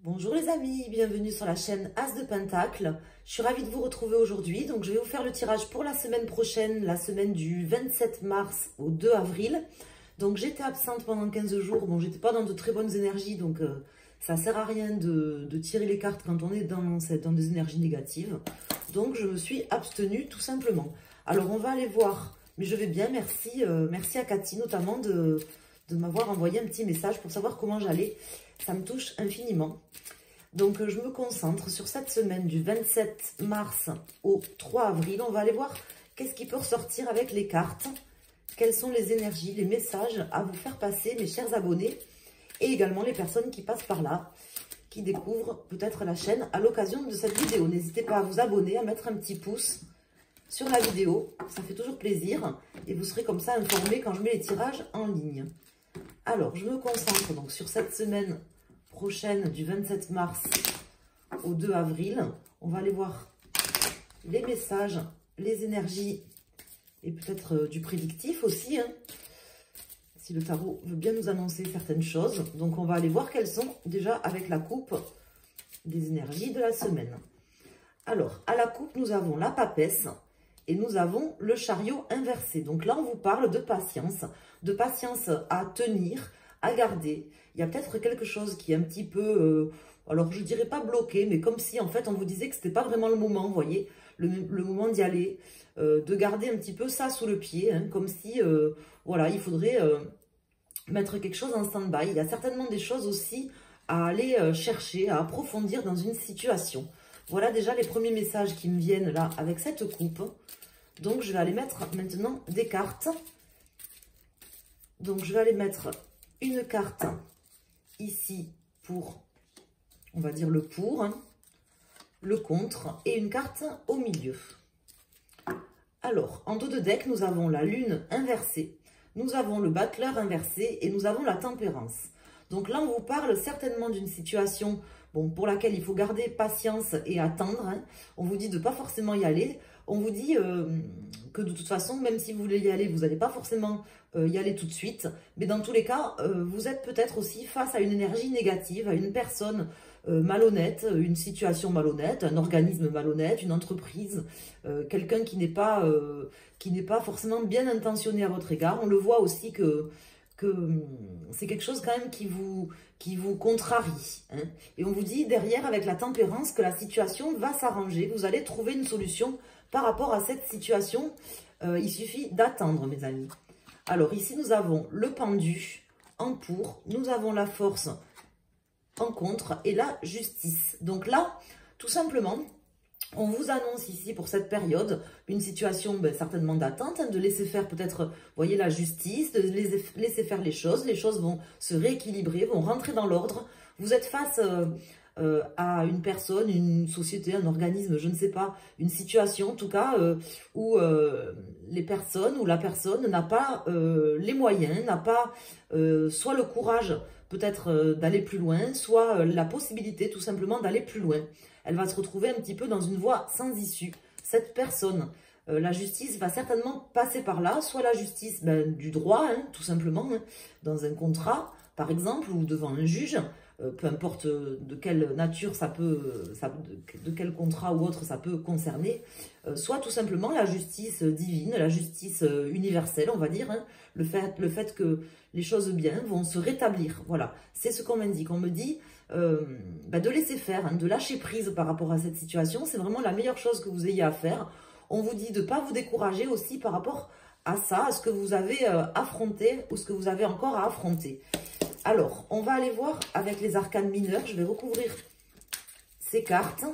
Bonjour les amis, bienvenue sur la chaîne As de Pentacle. Je suis ravie de vous retrouver aujourd'hui. Donc je vais vous faire le tirage pour la semaine prochaine, la semaine du 27 mars au 2 avril. Donc j'étais absente pendant 15 jours. Bon, j'étais pas dans de très bonnes énergies, donc ça sert à rien de tirer les cartes quand on est dans des énergies négatives. Donc je me suis abstenue tout simplement. Alors on va aller voir, mais je vais bien, merci. Merci à Cathy notamment de m'avoir envoyé un petit message pour savoir comment j'allais. Ça me touche infiniment. Donc, je me concentre sur cette semaine du 27 mars au 3 avril. On va aller voir qu'est-ce qui peut ressortir avec les cartes. Quelles sont les énergies, les messages à vous faire passer, mes chers abonnés. Et également les personnes qui passent par là, qui découvrent peut-être la chaîne à l'occasion de cette vidéo. N'hésitez pas à vous abonner, à mettre un petit pouce sur la vidéo. Ça fait toujours plaisir. Et vous serez comme ça informés quand je mets les tirages en ligne. Alors, je me concentre donc sur cette semaine prochaine du 27 mars au 2 avril. On va aller voir les messages, les énergies et peut-être du prédictif aussi, hein, si le tarot veut bien nous annoncer certaines choses. Donc, on va aller voir quelles sont déjà avec la coupe des énergies de la semaine. Alors, à la coupe, nous avons la papesse et nous avons le chariot inversé. Donc là, on vous parle de patience à tenir, à garder. Il y a peut-être quelque chose qui est un petit peu, alors je dirais pas bloqué, mais comme si en fait on vous disait que c'était pas vraiment le moment, vous voyez, le moment d'y aller, de garder un petit peu ça sous le pied, hein, comme si, voilà, il faudrait mettre quelque chose en stand-by. Il y a certainement des choses aussi à aller chercher, à approfondir dans une situation. Voilà déjà les premiers messages qui me viennent là avec cette coupe. Donc je vais aller mettre maintenant des cartes. Donc je vais aller mettre une carte ici pour, on va dire le pour, hein, le contre, et une carte au milieu. Alors, en dos de deck, nous avons la lune inversée, nous avons le battleur inversé et nous avons la tempérance. Donc là, on vous parle certainement d'une situation pour laquelle il faut garder patience et attendre. Hein. On vous dit de ne pas forcément y aller. On vous dit que de toute façon, même si vous voulez y aller, vous n'allez pas forcément y aller tout de suite. Mais dans tous les cas, vous êtes peut-être aussi face à une énergie négative, à une personne malhonnête, une situation malhonnête, un organisme malhonnête, une entreprise, quelqu'un qui n'est pas forcément bien intentionné à votre égard. On le voit aussi que c'est quelque chose quand même qui vous contrarie. Hein. Et on vous dit derrière avec la tempérance que la situation va s'arranger. Vous allez trouver une solution par rapport à cette situation. Il suffit d'attendre, mes amis. Alors ici, nous avons le pendu en pour. Nous avons la force en contre et la justice. Donc là, tout simplement, on vous annonce ici pour cette période une situation certainement d'attente, hein, de laisser faire peut-être, vous voyez, la justice, de laisser faire les choses vont se rééquilibrer, vont rentrer dans l'ordre. Vous êtes face à une personne, une société, un organisme, je ne sais pas, une situation en tout cas où les personnes ou la personne n'a pas les moyens, n'a pas soit le courage peut-être d'aller plus loin, soit la possibilité tout simplement d'aller plus loin. Elle va se retrouver un petit peu dans une voie sans issue. Cette personne, la justice va certainement passer par là, soit la justice du droit, hein, tout simplement, hein, dans un contrat, par exemple, ou devant un juge, peu importe de quelle nature de quel contrat ou autre ça peut concerner, soit tout simplement la justice divine, la justice universelle, on va dire, hein, le fait que les choses bien vont se rétablir. Voilà, c'est ce qu'on m'indique. On me dit de laisser faire, hein, de lâcher prise par rapport à cette situation. C'est vraiment la meilleure chose que vous ayez à faire. On vous dit de ne pas vous décourager aussi par rapport à ça, à ce que vous avez affronté ou ce que vous avez encore à affronter. Alors, on va aller voir avec les arcanes mineurs. Je vais recouvrir ces cartes.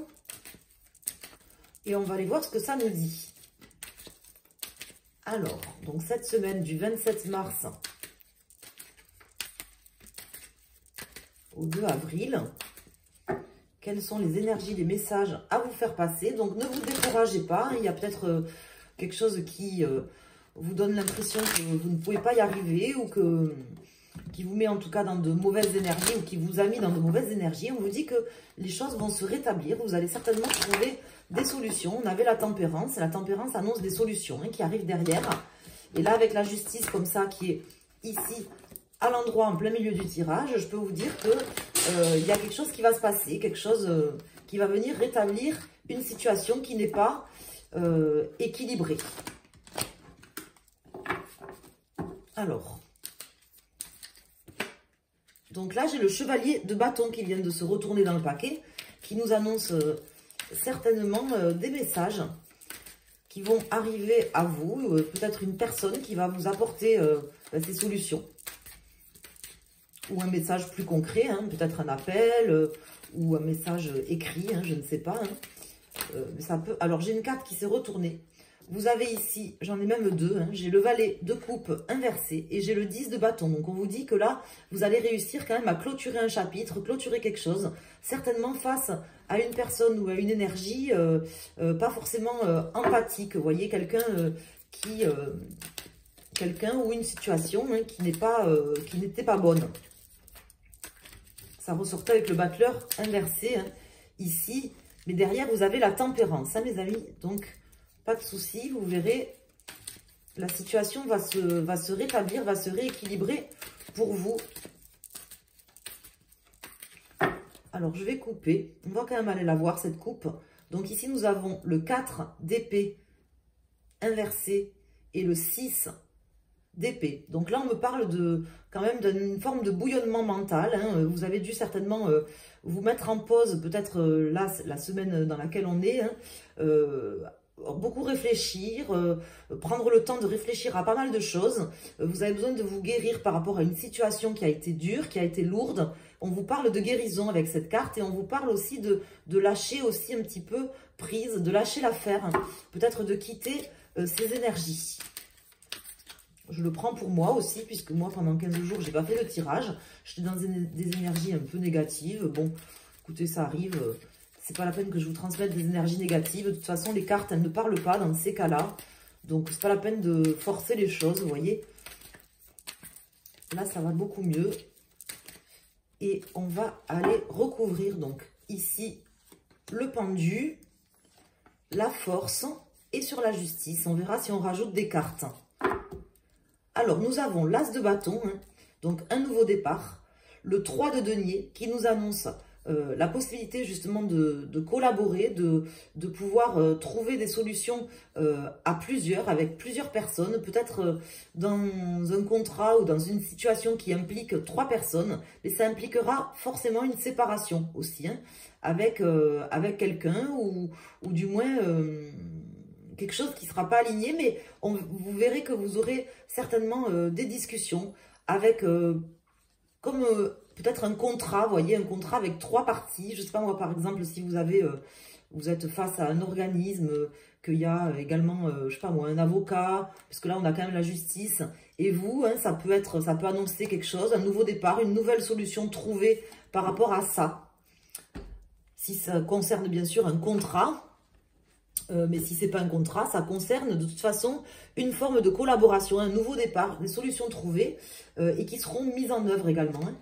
Et on va aller voir ce que ça nous dit. Alors, donc cette semaine du 27 mars au 2 avril, quelles sont les énergies, les messages à vous faire passer. Donc, ne vous découragez pas. Il y a peut-être quelque chose qui vous donne l'impression que vous ne pouvez pas y arriver ou qui vous met en tout cas dans de mauvaises énergies ou qui vous a mis dans de mauvaises énergies. On vous dit que les choses vont se rétablir. Vous allez certainement trouver des solutions. On avait la tempérance. La tempérance annonce des solutions hein, qui arrivent derrière. Et là, avec la justice comme ça qui est ici à l'endroit en plein milieu du tirage, je peux vous dire que il y a quelque chose qui va se passer, quelque chose qui va venir rétablir une situation qui n'est pas équilibrée. Alors, donc là, j'ai le chevalier de bâton qui vient de se retourner dans le paquet, qui nous annonce certainement des messages qui vont arriver à vous, peut-être une personne qui va vous apporter ces solutions. Ou un message plus concret, hein, peut-être un appel, ou un message écrit, hein, je ne sais pas. Hein. Ça peut... Alors, j'ai une carte qui s'est retournée. Vous avez ici, j'en ai même deux, hein, j'ai le valet de coupe inversé et j'ai le 10 de bâton. Donc, on vous dit que là, vous allez réussir quand même à clôturer un chapitre, clôturer quelque chose, certainement face à une personne ou à une énergie pas forcément empathique. Vous voyez, quelqu'un quelqu'un ou une situation hein, qui n'était pas bonne. Ça ressortait avec le battleur inversé hein, ici. Mais derrière, vous avez la tempérance, hein, mes amis. Donc, pas de souci, vous verrez, la situation va se rétablir, va se rééquilibrer pour vous. Alors, je vais couper. On va quand même aller la voir, cette coupe. Donc, ici, nous avons le 4 d'épée inversé et le 6 d'épée. Donc là, on me parle quand même d'une forme de bouillonnement mental. Hein. Vous avez dû certainement vous mettre en pause, peut-être là, la semaine dans laquelle on est, hein, beaucoup réfléchir, prendre le temps de réfléchir à pas mal de choses. Vous avez besoin de vous guérir par rapport à une situation qui a été dure, qui a été lourde. On vous parle de guérison avec cette carte et on vous parle aussi de lâcher aussi un petit peu prise, de lâcher l'affaire, hein. Peut-être de quitter ces énergies. Je le prends pour moi aussi, puisque moi, pendant 15 jours, j'ai pas fait le tirage. J'étais dans des énergies un peu négatives. Bon, écoutez, ça arrive. C'est pas la peine que je vous transmette des énergies négatives. De toute façon, les cartes, elles ne parlent pas dans ces cas-là. Donc, c'est pas la peine de forcer les choses, vous voyez. Là, ça va beaucoup mieux. Et on va aller recouvrir, donc, ici, le pendu, la force et sur la justice. On verra si on rajoute des cartes. Alors, nous avons l'As de bâton, hein, donc un nouveau départ. Le 3 de denier qui nous annonce la possibilité justement de collaborer, de pouvoir trouver des solutions à plusieurs, avec plusieurs personnes. Peut-être dans un contrat ou dans une situation qui implique 3 personnes. Mais ça impliquera forcément une séparation aussi, hein, avec quelqu'un ou du moins... quelque chose qui ne sera pas aligné, mais vous verrez que vous aurez certainement des discussions avec, comme peut-être un contrat, vous voyez, un contrat avec 3 parties. Je ne sais pas moi, par exemple, si vous êtes face à un organisme, qu'il y a également, je ne sais pas moi, un avocat, parce que là, on a quand même la justice. Et vous, hein, ça peut annoncer quelque chose, un nouveau départ, une nouvelle solution trouvée par rapport à ça. Si ça concerne bien sûr un contrat, mais si ce n'est pas un contrat, ça concerne de toute façon une forme de collaboration, un nouveau départ, des solutions trouvées et qui seront mises en œuvre également. Hein.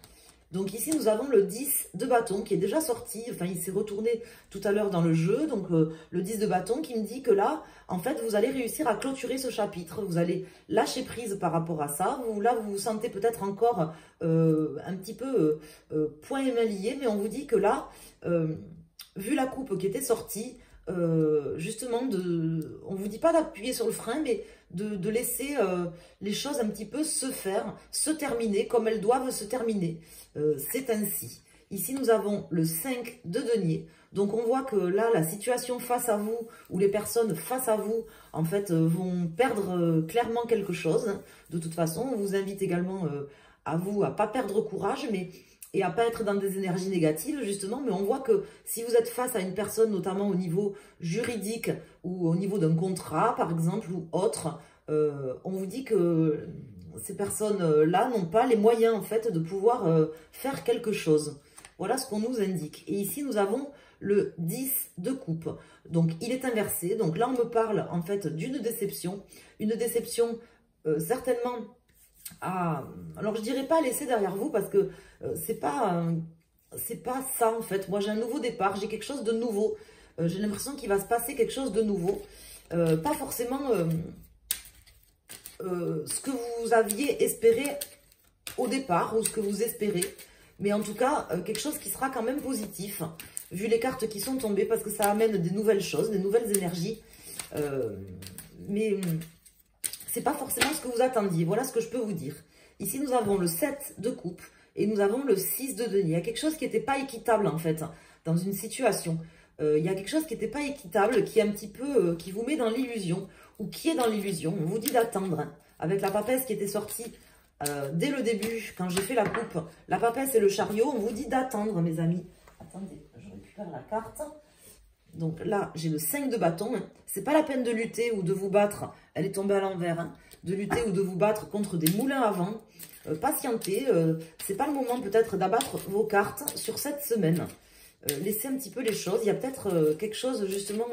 Donc ici, nous avons le 10 de bâton qui est déjà sorti, enfin il s'est retourné tout à l'heure dans le jeu, donc le 10 de bâton qui me dit que là, en fait, vous allez réussir à clôturer ce chapitre, vous allez lâcher prise par rapport à ça, là vous vous sentez peut-être encore un petit peu point et main liés, mais on vous dit que là, vu la coupe qui était sortie, justement, on ne vous dit pas d'appuyer sur le frein, mais de laisser les choses un petit peu se faire, se terminer comme elles doivent se terminer. C'est ainsi. Ici, nous avons le 5 de denier. Donc, on voit que là, la situation face à vous, ou les personnes face à vous, en fait, vont perdre clairement quelque chose. De toute façon, on vous invite également à vous à ne pas perdre courage, et à ne pas être dans des énergies négatives, justement. Mais on voit que si vous êtes face à une personne, notamment au niveau juridique ou au niveau d'un contrat, par exemple, ou autre, on vous dit que ces personnes-là n'ont pas les moyens, en fait, de pouvoir faire quelque chose. Voilà ce qu'on nous indique. Et ici, nous avons le 10 de coupe. Donc, il est inversé. Donc là, on me parle, en fait, d'une déception. Une déception, certainement... alors je dirais pas laisser derrière vous parce que c'est pas ça en fait. Moi j'ai un nouveau départ, j'ai quelque chose de nouveau, j'ai l'impression qu'il va se passer quelque chose de nouveau, pas forcément ce que vous aviez espéré au départ ou ce que vous espérez, Mais en tout cas, quelque chose qui sera quand même positif, vu les cartes qui sont tombées, parce que ça amène des nouvelles choses, des nouvelles énergies. Mais c'est pas forcément ce que vous attendiez. Voilà ce que je peux vous dire. Ici, nous avons le 7 de coupe et nous avons le 6 de denier. Il y a quelque chose qui n'était pas équitable, en fait, dans une situation. Il y a quelque chose qui n'était pas équitable, qui est un petit peu, qui vous met dans l'illusion, ou qui est dans l'illusion. On vous dit d'attendre, hein. Avec la papesse qui était sortie dès le début, quand j'ai fait la coupe, la papesse et le chariot, on vous dit d'attendre, mes amis. Attendez, je récupère la carte. Donc là, j'ai le 5 de bâton. Hein. C'est pas la peine de lutter ou de vous battre. Elle est tombée à l'envers. Hein. De lutter ou de vous battre contre des moulins à vent. Patientez. C'est pas le moment peut-être d'abattre vos cartes sur cette semaine. Laissez un petit peu les choses. Il y a peut-être quelque chose justement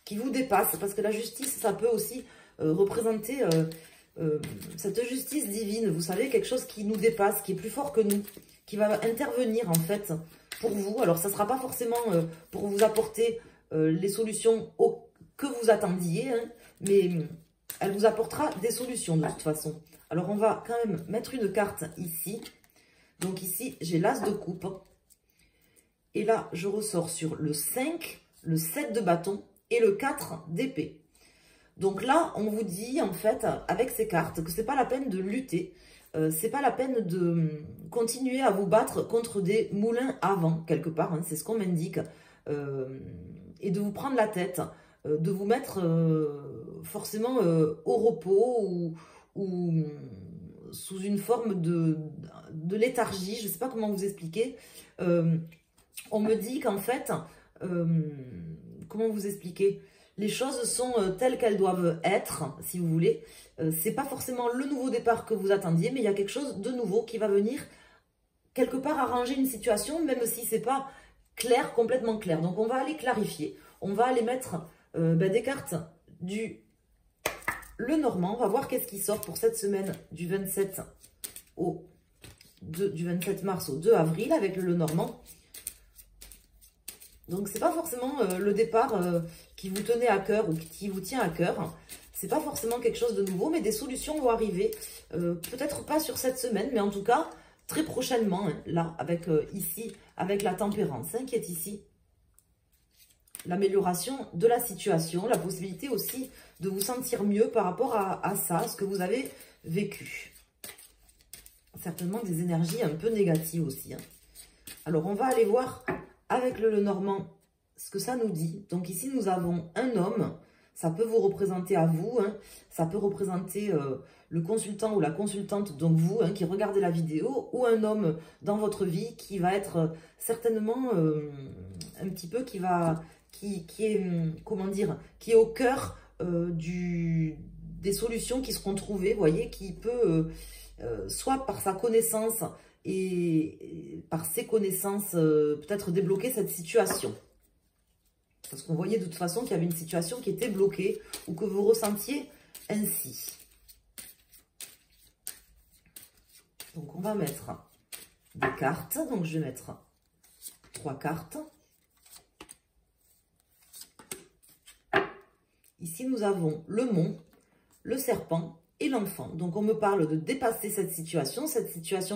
qui vous dépasse. Parce que la justice, ça peut aussi représenter cette justice divine. Vous savez, quelque chose qui nous dépasse, qui est plus fort que nous. Qui va intervenir en fait pour vous. Alors, ça ne sera pas forcément pour vous apporter les solutions que vous attendiez, hein, mais elle vous apportera des solutions de toute façon. Alors, on va quand même mettre une carte ici. Donc ici, j'ai l'As de coupe. Et là, je ressors sur le 5, le 7 de bâton et le 4 d'épée. Donc là, on vous dit en fait, avec ces cartes, que ce n'est pas la peine de lutter. C'est pas la peine de continuer à vous battre contre des moulins à vent, quelque part, hein, c'est ce qu'on m'indique, et de vous prendre la tête, de vous mettre forcément au repos ou sous une forme de léthargie, je ne sais pas comment vous expliquer. On me dit qu'en fait, comment vous expliquer ? Les choses sont telles qu'elles doivent être, si vous voulez. C'est pas forcément le nouveau départ que vous attendiez, mais il y a quelque chose de nouveau qui va venir quelque part arranger une situation, même si c'est pas clair, complètement clair. Donc on va aller clarifier. On va aller mettre des cartes du Lenormand. On va voir qu'est-ce qui sort pour cette semaine du 27 mars au 2 avril avec le Lenormand. Donc, c'est pas forcément le départ qui vous tenait à cœur ou qui vous tient à cœur. C'est pas forcément quelque chose de nouveau, mais des solutions vont arriver. Peut-être pas sur cette semaine, mais en tout cas, très prochainement, hein, là, avec ici, avec la tempérance hein, qui est ici. L'amélioration de la situation, la possibilité aussi de vous sentir mieux par rapport à ça, ce que vous avez vécu. Certainement des énergies un peu négatives aussi. Hein. Alors, on va aller voir avec le Lenormand ce que ça nous dit. Donc ici, nous avons un homme. Ça peut vous représenter à vous. Hein. Ça peut représenter le consultant ou la consultante, donc vous, hein, qui regardez la vidéo, ou un homme dans votre vie qui va être certainement un petit peu qui est, comment dire, qui est au cœur des solutions qui seront trouvées, vous voyez, qui peut, soit par sa connaissance et par ses connaissances, peut-être débloquer cette situation. Parce qu'on voyait de toute façon qu'il y avait une situation qui était bloquée ou que vous ressentiez ainsi. Donc, on va mettre des cartes. Donc, je vais mettre 3 cartes. Ici, nous avons le mont, le serpent et l'enfant. Donc, on me parle de dépasser cette situation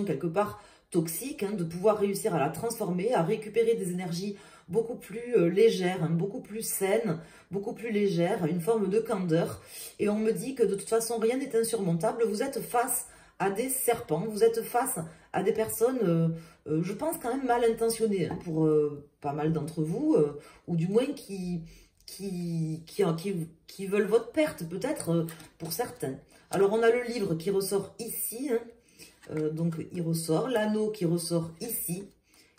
quelque part toxique, hein, de pouvoir réussir à la transformer, à récupérer des énergies beaucoup plus légères, hein, beaucoup plus saines, beaucoup plus légères, une forme de candeur. Et on me dit que de toute façon, rien n'est insurmontable. Vous êtes face à des serpents, vous êtes face à des personnes, je pense quand même mal intentionnées, hein, pour pas mal d'entre vous, ou du moins qui veulent votre perte, peut-être pour certains. Alors, on a le livre qui ressort ici, hein, donc il ressort, l'anneau qui ressort ici,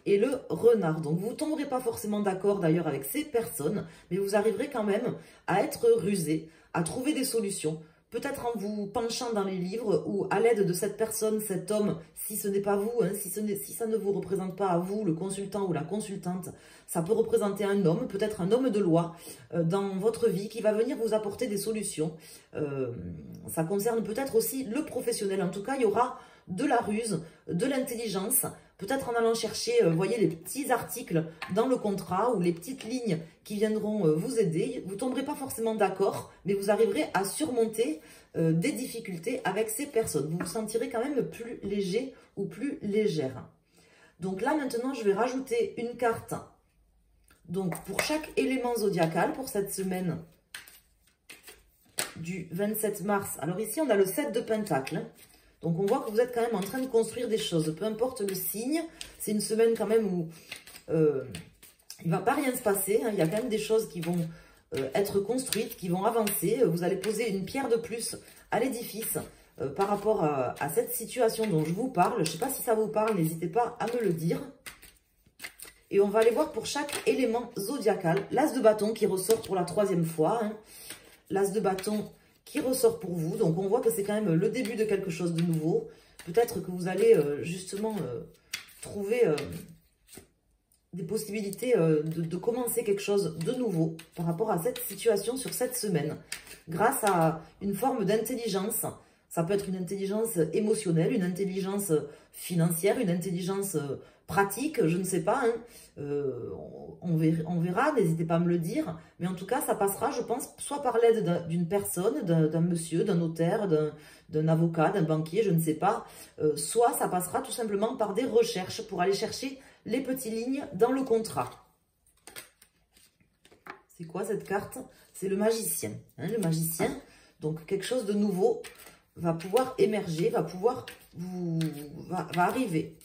et le renard. Donc, vous ne tomberez pas forcément d'accord d'ailleurs avec ces personnes, mais vous arriverez quand même à être rusé, à trouver des solutions, peut-être en vous penchant dans les livres ou à l'aide de cette personne, cet homme, si ce n'est pas vous, hein, si ça ne vous représente pas à vous, le consultant ou la consultante, ça peut représenter un homme, peut-être un homme de loi dans votre vie qui va venir vous apporter des solutions. Ça concerne peut-être aussi le professionnel. En tout cas, il y aura de la ruse, de l'intelligence, peut-être en allant chercher, vous voyez, les petits articles dans le contrat ou les petites lignes qui viendront vous aider. Vous ne tomberez pas forcément d'accord, mais vous arriverez à surmonter des difficultés avec ces personnes. Vous vous sentirez quand même plus léger ou plus légère. Donc là, maintenant, je vais rajouter une carte. Donc, pour chaque élément zodiacal, pour cette semaine du 27 mars. Alors ici, on a le 7 de Pentacle. Donc, on voit que vous êtes quand même en train de construire des choses. Peu importe le signe, c'est une semaine quand même où il ne va pas rien se passer. Hein. Il y a quand même des choses qui vont être construites, qui vont avancer. Vous allez poser une pierre de plus à l'édifice par rapport à cette situation dont je vous parle. Je ne sais pas si ça vous parle, n'hésitez pas à me le dire. Et on va aller voir pour chaque élément zodiacal. L'as de bâton qui ressort pour la 3e fois. Hein. L'as de bâton qui ressort pour vous. Donc, on voit que c'est quand même le début de quelque chose de nouveau. Peut-être que vous allez justement trouver des possibilités de commencer quelque chose de nouveau par rapport à cette situation sur cette semaine. Grâce à une forme d'intelligence. Ça peut être une intelligence émotionnelle, une intelligence financière, une intelligence pratique, je ne sais pas. Hein. On verra, n'hésitez pas à me le dire. Mais en tout cas, ça passera, je pense, soit par l'aide d'une personne, d'un monsieur, d'un notaire, d'un avocat, d'un banquier, je ne sais pas. Soit ça passera tout simplement par des recherches pour aller chercher les petites lignes dans le contrat. C'est quoi cette carte? C'est le magicien. Hein, le magicien, donc quelque chose de nouveau va pouvoir émerger, va arriver.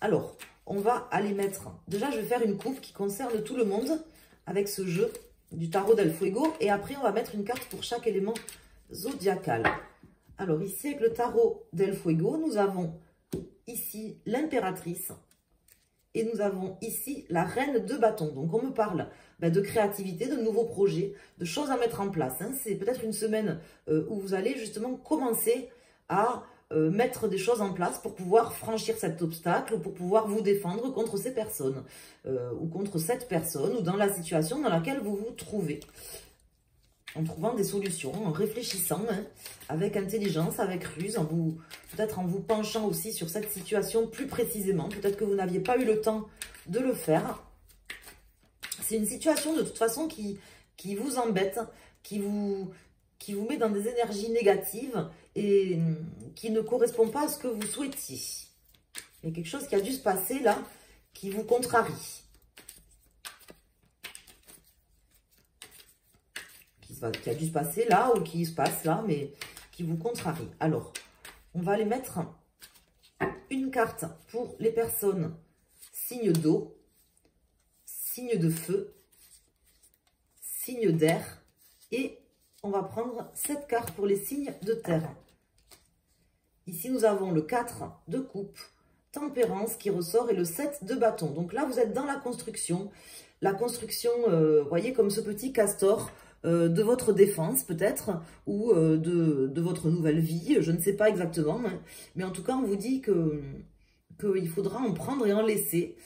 Alors, on va aller mettre... Déjà, je vais faire une coupe qui concerne tout le monde avec ce jeu du tarot del Fuego. Et après, on va mettre une carte pour chaque élément zodiacal. Alors, ici, avec le tarot del Fuego, nous avons ici l'impératrice. Et nous avons ici la reine de bâton. Donc, on me parle de créativité, de nouveaux projets, de choses à mettre en place. Hein. C'est peut-être une semaine où vous allez justement commencer à mettre des choses en place pour pouvoir franchir cet obstacle, pour pouvoir vous défendre contre ces personnes, ou contre cette personne, ou dans la situation dans laquelle vous vous trouvez. En trouvant des solutions, en réfléchissant, hein, avec intelligence, avec ruse, peut-être en vous penchant aussi sur cette situation plus précisément. Peut-être que vous n'aviez pas eu le temps de le faire. C'est une situation de toute façon qui vous embête, qui vous met dans des énergies négatives et qui ne correspond pas à ce que vous souhaitiez. Il y a quelque chose qui a dû se passer là, qui vous contrarie. Qui a dû se passer là ou qui se passe là, mais qui vous contrarie. Alors, on va aller mettre une carte pour les personnes signe d'eau, signe de feu, signe d'air et on va prendre cette carte pour les signes de terre. Ici, nous avons le 4 de coupe, tempérance qui ressort et le 7 de bâton. Donc là, vous êtes dans la construction. La construction, voyez, comme ce petit castor de votre défense peut-être ou de votre nouvelle vie. Je ne sais pas exactement. Hein, mais en tout cas, on vous dit qu'il faudra en prendre et en laisser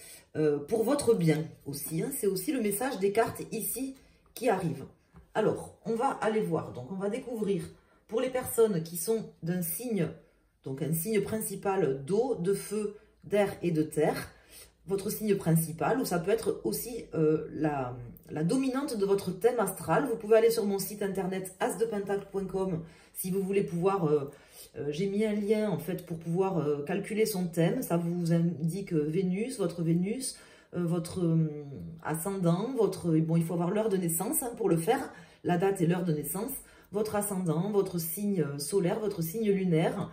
pour votre bien aussi. Hein, c'est aussi le message des cartes ici qui arrivent. Alors, on va aller voir. Donc, on va découvrir pour les personnes qui sont d'un signe, donc un signe principal d'eau, de feu, d'air et de terre, votre signe principal, ou ça peut être aussi la dominante de votre thème astral. Vous pouvez aller sur mon site internet asdepentacle.com si vous voulez pouvoir... j'ai mis un lien en fait pour pouvoir calculer son thème. Ça vous indique Vénus, votre ascendant, bon, il faut avoir l'heure de naissance hein, pour le faire, la date et l'heure de naissance, votre ascendant, votre signe solaire, votre signe lunaire.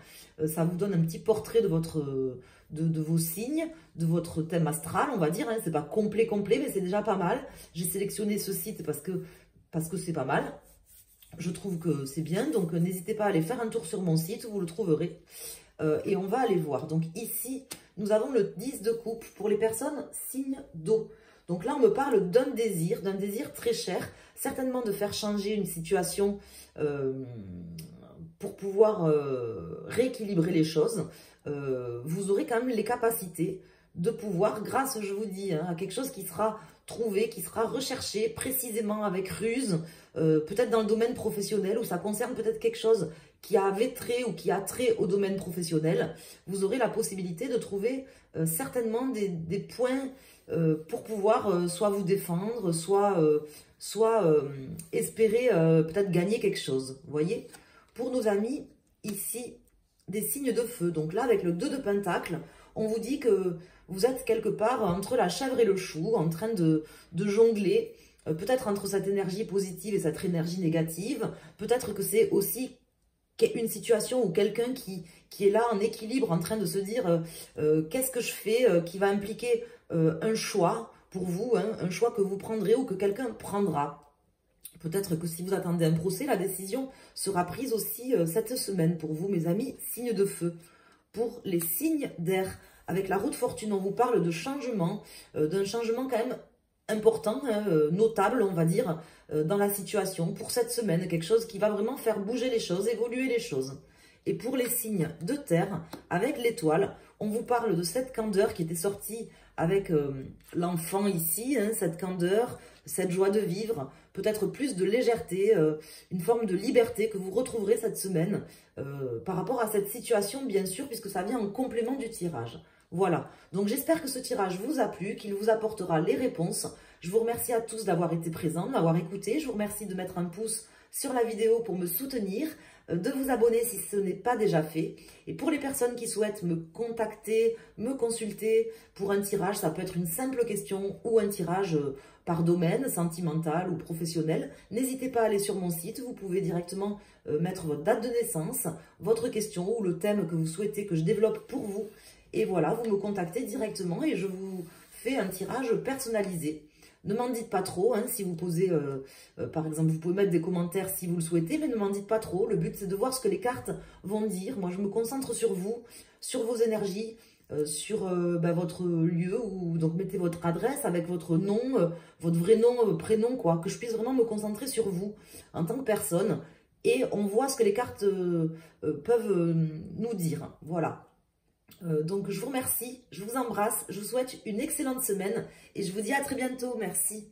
Ça vous donne un petit portrait de vos signes, de votre thème astral, on va dire. Hein. C'est pas complet, mais c'est déjà pas mal. J'ai sélectionné ce site parce que c'est pas mal. Je trouve que c'est bien, donc n'hésitez pas à aller faire un tour sur mon site, vous le trouverez. Et on va aller voir. Donc ici, nous avons le 10 de coupe pour les personnes signe d'eau. Donc là, on me parle d'un désir très cher, certainement de faire changer une situation pour pouvoir rééquilibrer les choses. Vous aurez quand même les capacités de pouvoir, grâce, je vous dis, hein, à quelque chose qui sera trouvé, qui sera recherché précisément avec ruse, peut-être dans le domaine professionnel, où ça concerne peut-être quelque chose qui avait trait ou qui a trait au domaine professionnel. Vous aurez la possibilité de trouver certainement des points pour pouvoir soit vous défendre, soit espérer peut-être gagner quelque chose. Vous voyez, pour nos amis, ici, des signes de feu. Donc là, avec le 2 de Pentacle, on vous dit que vous êtes quelque part entre la chèvre et le chou, en train de jongler, peut-être entre cette énergie positive et cette énergie négative. Peut-être que c'est aussi une situation ou quelqu'un qui est là en équilibre, en train de se dire qu'est-ce que je fais, qui va impliquer un choix pour vous, hein, un choix que vous prendrez ou que quelqu'un prendra. Peut-être que si vous attendez un procès, la décision sera prise aussi cette semaine pour vous, mes amis, signes de feu. Pour les signes d'air, avec la roue de fortune, on vous parle de changement, d'un changement quand même important, hein, notable, on va dire, dans la situation pour cette semaine. Quelque chose qui va vraiment faire bouger les choses, évoluer les choses. Et pour les signes de terre, avec l'étoile, on vous parle de cette candeur qui était sortie avec l'enfant ici, hein, cette candeur, cette joie de vivre, peut-être plus de légèreté, une forme de liberté que vous retrouverez cette semaine par rapport à cette situation, bien sûr, puisque ça vient en complément du tirage. Voilà, donc j'espère que ce tirage vous a plu, qu'il vous apportera les réponses. Je vous remercie à tous d'avoir été présents, de m'avoir écouté. Je vous remercie de mettre un pouce sur la vidéo pour me soutenir, de vous abonner si ce n'est pas déjà fait. Et pour les personnes qui souhaitent me contacter, me consulter pour un tirage, ça peut être une simple question ou un tirage par domaine, sentimental ou professionnel, n'hésitez pas à aller sur mon site. Vous pouvez directement mettre votre date de naissance, votre question ou le thème que vous souhaitez que je développe pour vous. Et voilà, vous me contactez directement et je vous fais un tirage personnalisé. Ne m'en dites pas trop, hein, si vous posez, par exemple, vous pouvez mettre des commentaires si vous le souhaitez, mais ne m'en dites pas trop. Le but, c'est de voir ce que les cartes vont dire. Moi, je me concentre sur vous, sur vos énergies, sur votre lieu, ou donc mettez votre adresse avec votre nom, votre vrai nom, prénom, quoi, que je puisse vraiment me concentrer sur vous en tant que personne. Et on voit ce que les cartes peuvent nous dire. Voilà. Donc je vous remercie, je vous embrasse, je vous souhaite une excellente semaine et je vous dis à très bientôt. Merci.